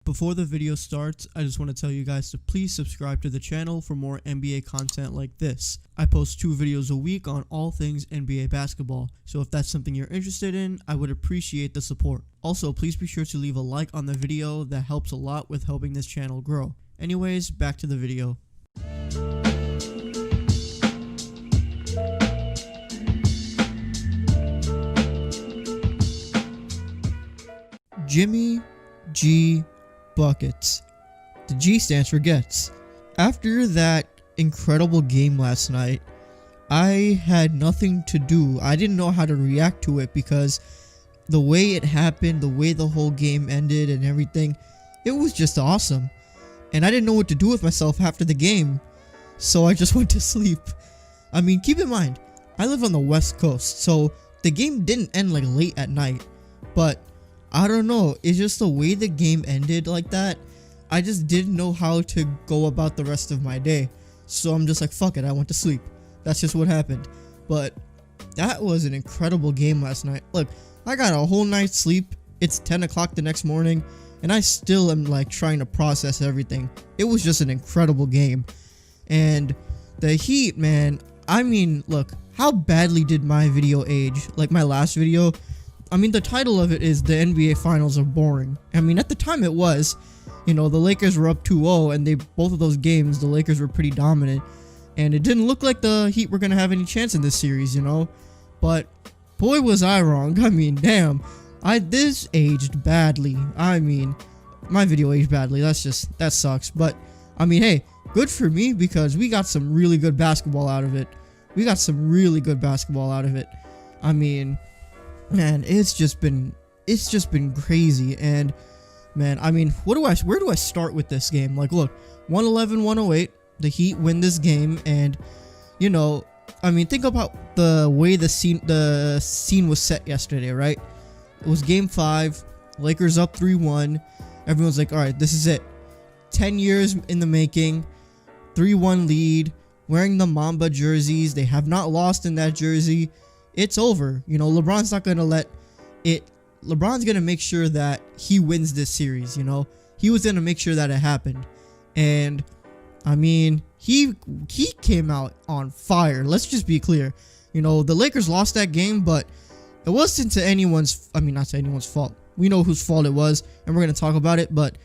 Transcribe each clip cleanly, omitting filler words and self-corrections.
Before the video starts, I just want to tell you guys to please subscribe to the channel for more NBA content like this. I post 2 videos a week on all things NBA basketball, so if that's something you're interested in, I would appreciate the support. Also, please be sure to leave a like on the video. That helps a lot with helping this channel grow. Anyways, back to the video. Jimmy G Buckets. The G stands for gets. After that incredible game last night, I had nothing to do. I didn't know how to react to it because the way it happened, the way the whole game ended and everything, it was just awesome. And I didn't know what to do with myself after the game, so I just went to sleep. I mean, keep in mind, I live on the West Coast, so the game didn't end like late at night, but I don't know, it's just the way the game ended like that. I just didn't know how to go about the rest of my day. So I'm just like, fuck it, I went to sleep. That's just what happened. But that was an incredible game last night. Look, I got a whole night's sleep. It's 10 o'clock the next morning, and I still am like trying to process everything. It was just an incredible game. And the Heat, man, I mean, look, how badly did my video age? Like my last video? I mean, the title of it is The NBA Finals Are Boring. I mean, at the time it was. You know, the Lakers were up 2-0, and both of those games, the Lakers were pretty dominant. And it didn't look like the Heat were going to have any chance in this series, you know? But, boy, was I wrong. I mean, damn. This aged badly. I mean, my video aged badly. That sucks. But, I mean, hey, good for me because we got some really good basketball out of it. I mean, man, it's just been crazy. And man, I mean, where do I start with this game? Like, look, 111-108, the Heat win this game, and you know, I mean, think about the way the scene was set yesterday, right? It was game 5, Lakers up 3-1. Everyone's like, all right, this is it. 10 years in the making, 3-1 lead, wearing the Mamba jerseys. They have not lost in that jersey. It's over. You know, LeBron's not going to let it. LeBron's going to make sure that he wins this series, you know. He was going to make sure that it happened. And, I mean, he came out on fire. Let's just be clear. You know, the Lakers lost that game, but it wasn't to anyone's, I mean, not to anyone's fault. We know whose fault it was, and we're going to talk about it. But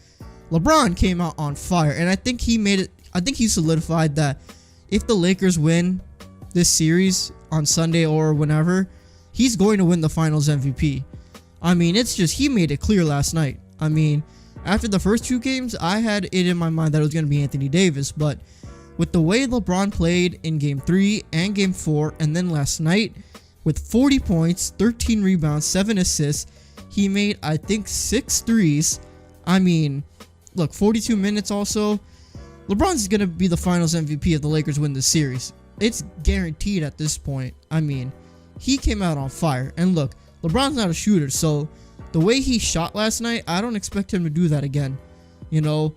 LeBron came out on fire, and I think he made it, I think he solidified that if the Lakers win this series on Sunday or whenever, he's going to win the Finals MVP. I mean, it's just, he made it clear last night. I mean, after the first 2 games, I had it in my mind that it was going to be Anthony Davis, but with the way LeBron played in game 3 and game 4, and then last night with 40 points, 13 rebounds, 7 assists, he made, I think, 6 threes. I mean, look, 42 minutes also. LeBron's going to be the Finals MVP if the Lakers win this series. It's guaranteed at this point. I mean, he came out on fire. And look, LeBron's not a shooter, so the way he shot last night, I don't expect him to do that again. You know,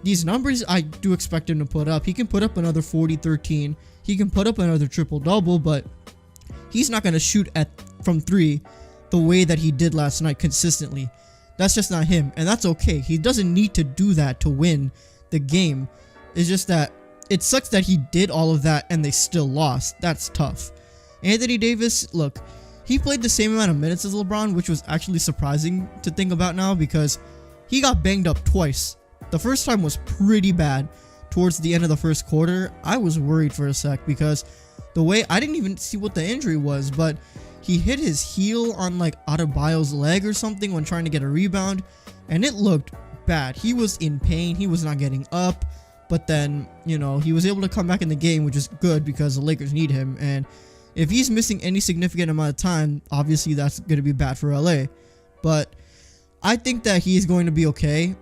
these numbers I do expect him to put up. He can put up another 40-13. He can put up another triple-double, but he's not going to shoot from 3 the way that he did last night consistently. That's just not him, and that's okay. He doesn't need to do that to win the game. It's just that it sucks that he did all of that and they still lost. That's tough. Anthony Davis, look, he played the same amount of minutes as LeBron, which was actually surprising to think about now because he got banged up twice. The first time was pretty bad. Towards the end of the first quarter, I was worried for a sec because the way, I didn't even see what the injury was, but he hit his heel on like Adebayo's leg or something when trying to get a rebound, and it looked bad. He was in pain. He was not getting up. But then, you know, he was able to come back in the game, which is good because the Lakers need him. And if he's missing any significant amount of time, obviously that's going to be bad for LA. But I think that he's going to be okay.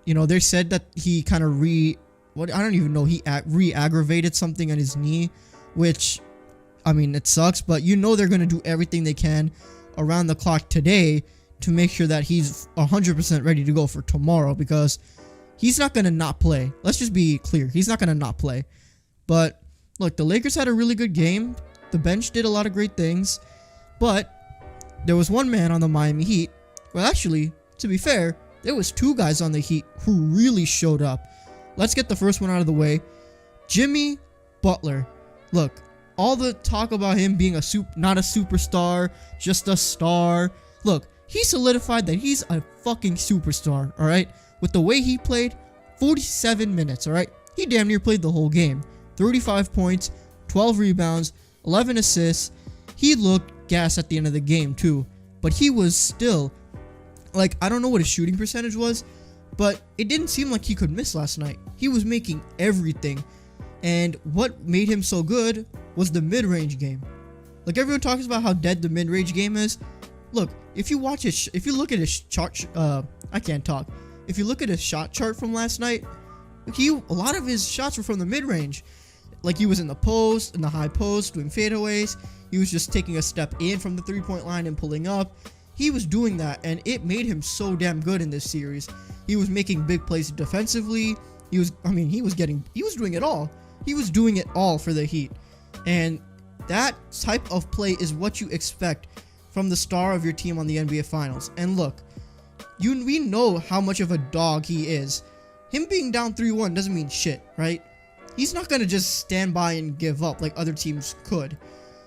You know, they said that he kind of I don't even know, he re-aggravated something on his knee, which, I mean, it sucks. But you know they're going to do everything they can around the clock today to make sure that he's 100% ready to go for tomorrow because he's not going to not play. Let's just be clear. He's not going to not play. But, look, the Lakers had a really good game. The bench did a lot of great things. But there was one man on the Miami Heat. Well, actually, to be fair, there was two guys on the Heat who really showed up. Let's get the first one out of the way. Jimmy Butler. Look, all the talk about him being not a superstar, just a star. Look, he solidified that he's a fucking superstar, all right? With the way he played, 47 minutes, all right? He damn near played the whole game. 35 points, 12 rebounds, 11 assists. He looked gas at the end of the game too, but he was still, like, I don't know what his shooting percentage was, but it didn't seem like he could miss last night. He was making everything, and what made him so good was the mid-range game. Like, everyone talks about how dead the mid-range game is. Look, if you look at his chart, I can't talk. If you look at his shot chart from last night, a lot of his shots were from the mid-range. Like, he was in the post, in the high post, doing fadeaways. He was just taking a step in from the three-point line and pulling up. He was doing that, and it made him so damn good in this series. He was making big plays defensively. He was doing it all. He was doing it all for the Heat. And that type of play is what you expect from the star of your team on the NBA Finals. And look, we know how much of a dog he is. Him being down 3-1 doesn't mean shit, right? He's not going to just stand by and give up like other teams could.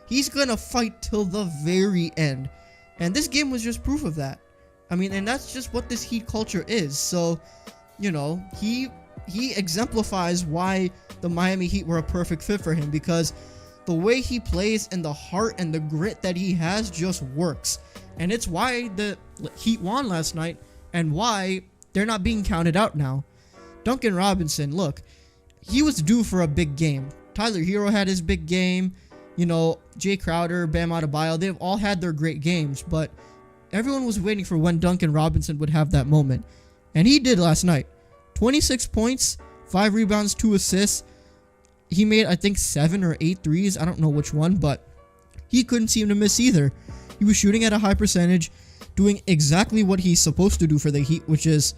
He's going to fight till the very end. And this game was just proof of that. I mean, and that's just what this Heat culture is. So, you know, he exemplifies why the Miami Heat were a perfect fit for him, because the way he plays and the heart and the grit that he has just works. And it's why the Heat won last night and why they're not being counted out now. Duncan Robinson, look, he was due for a big game. Tyler Hero had his big game. You know, Jay Crowder, Bam Adebayo, they've all had their great games, but everyone was waiting for when Duncan Robinson would have that moment. And he did last night. 26 points, 5 rebounds, 2 assists. He made, I think, 7 or 8 threes. I don't know which one, but he couldn't seem to miss either. He was shooting at a high percentage, doing exactly what he's supposed to do for the Heat, which is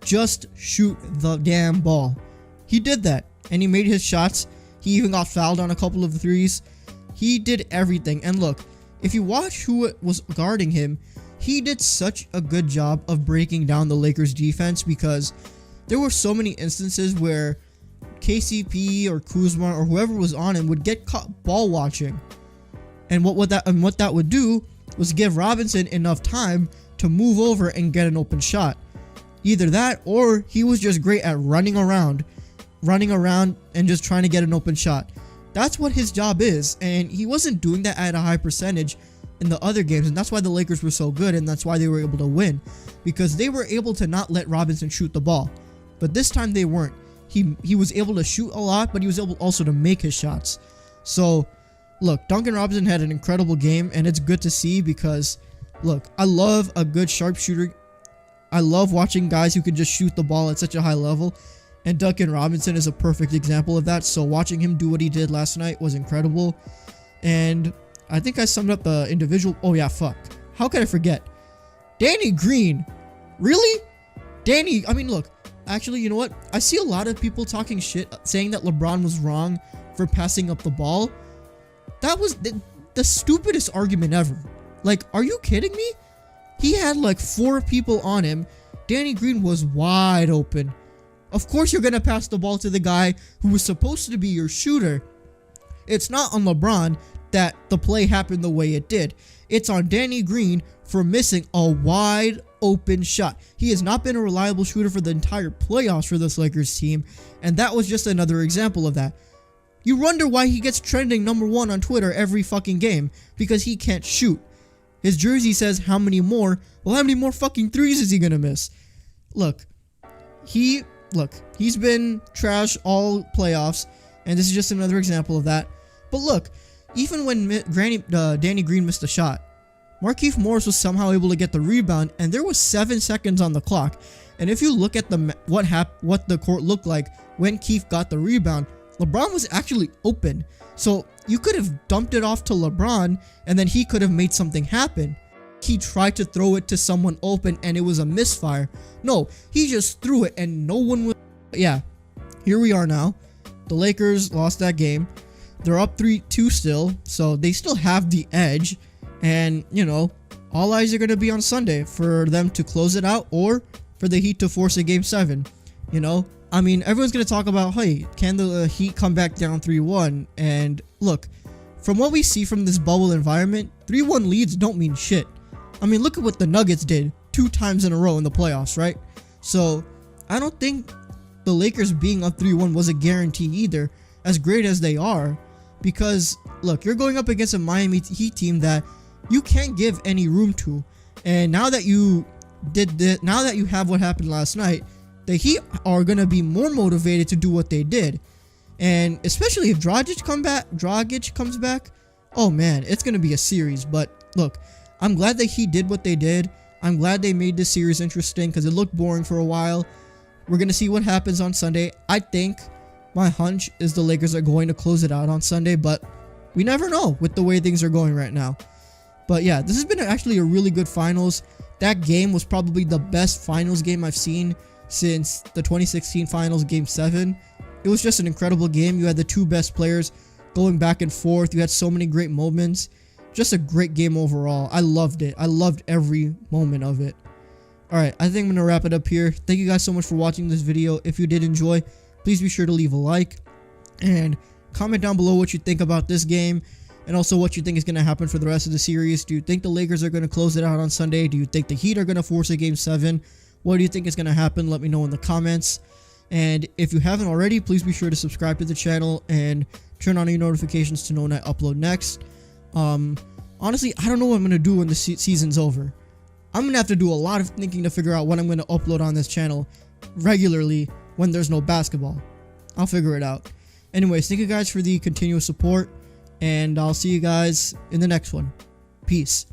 just shoot the damn ball. He did that, and he made his shots. He even got fouled on a couple of threes. He did everything. And look, if you watch who was guarding him, he did such a good job of breaking down the Lakers defense, because there were so many instances where KCP or Kuzma or whoever was on him would get caught ball watching. And what that would do was give Robinson enough time to move over and get an open shot. Either that, or he was just great at running around and just trying to get an open shot. That's what his job is, and he wasn't doing that at a high percentage in the other games, and that's why the Lakers were so good, and that's why they were able to win, because they were able to not let Robinson shoot the ball. But this time they weren't. He was able to shoot a lot, but he was able also to make his shots. So, look, Duncan Robinson had an incredible game, and it's good to see, because, look, I love a good sharpshooter. I love watching guys who can just shoot the ball at such a high level. And Duncan Robinson is a perfect example of that. So watching him do what he did last night was incredible. And I think I summed up the individual. Oh yeah, fuck. How could I forget? Danny Green. Really? Danny, I mean, look. Actually, you know what? I see a lot of people talking shit, saying that LeBron was wrong for passing up the ball. That was the stupidest argument ever. Like, are you kidding me? He had like 4 people on him. Danny Green was wide open. Of course you're going to pass the ball to the guy who was supposed to be your shooter. It's not on LeBron that the play happened the way it did. It's on Danny Green for missing a wide open shot. He has not been a reliable shooter for the entire playoffs for this Lakers team, and that was just another example of that. You wonder why he gets trending #1 on Twitter every fucking game, because he can't shoot. His jersey says how many more. Well, how many more fucking threes is he going to miss? Look, he's been trash all playoffs, and this is just another example of that. But look, even when Danny Green missed a shot, Markieff Morris was somehow able to get the rebound, and there was 7 seconds on the clock. And if you look at what the court looked like when Keith got the rebound, LeBron was actually open. So you could have dumped it off to LeBron, and then he could have made something happen. He tried to throw it to someone open, and it was a misfire. No, he just threw it, and no one was. Yeah, here we are now. The Lakers lost that game. They're up 3-2 still, so they still have the edge. And, you know, all eyes are going to be on Sunday for them to close it out or for the Heat to force a game 7. You know, I mean, everyone's going to talk about, hey, can the Heat come back down 3-1? And look, from what we see from this bubble environment, 3-1 leads don't mean shit. I mean, look at what the Nuggets did 2 times in a row in the playoffs, right? So I don't think the Lakers being up 3-1 was a guarantee either, as great as they are, because look, you're going up against a Miami Heat team that you can't give any room to. And now that you now that you have what happened last night, the Heat are going to be more motivated to do what they did. And especially if Dragic comes back, oh man, it's going to be a series. But look, I'm glad that he did what they did. I'm glad they made this series interesting because it looked boring for a while. We're going to see what happens on Sunday. I think my hunch is the Lakers are going to close it out on Sunday, but we never know with the way things are going right now. But yeah, this has been actually a really good finals. That game was probably the best finals game I've seen since the 2016 finals game 7. It was just an incredible game. You had the 2 best players going back and forth. You had so many great moments. Just a great game overall. I loved it. I loved every moment of it. Alright, I think I'm going to wrap it up here. Thank you guys so much for watching this video. If you did enjoy, please be sure to leave a like and comment down below what you think about this game and also what you think is going to happen for the rest of the series. Do you think the Lakers are going to close it out on Sunday? Do you think the Heat are going to force a game 7? What do you think is going to happen? Let me know in the comments. And if you haven't already, please be sure to subscribe to the channel and turn on your notifications to know when I upload next. Honestly, I don't know what I'm going to do when the season's over. I'm going to have to do a lot of thinking to figure out what I'm going to upload on this channel regularly when there's no basketball. I'll figure it out. Anyways, thank you guys for the continuous support, and I'll see you guys in the next one. Peace.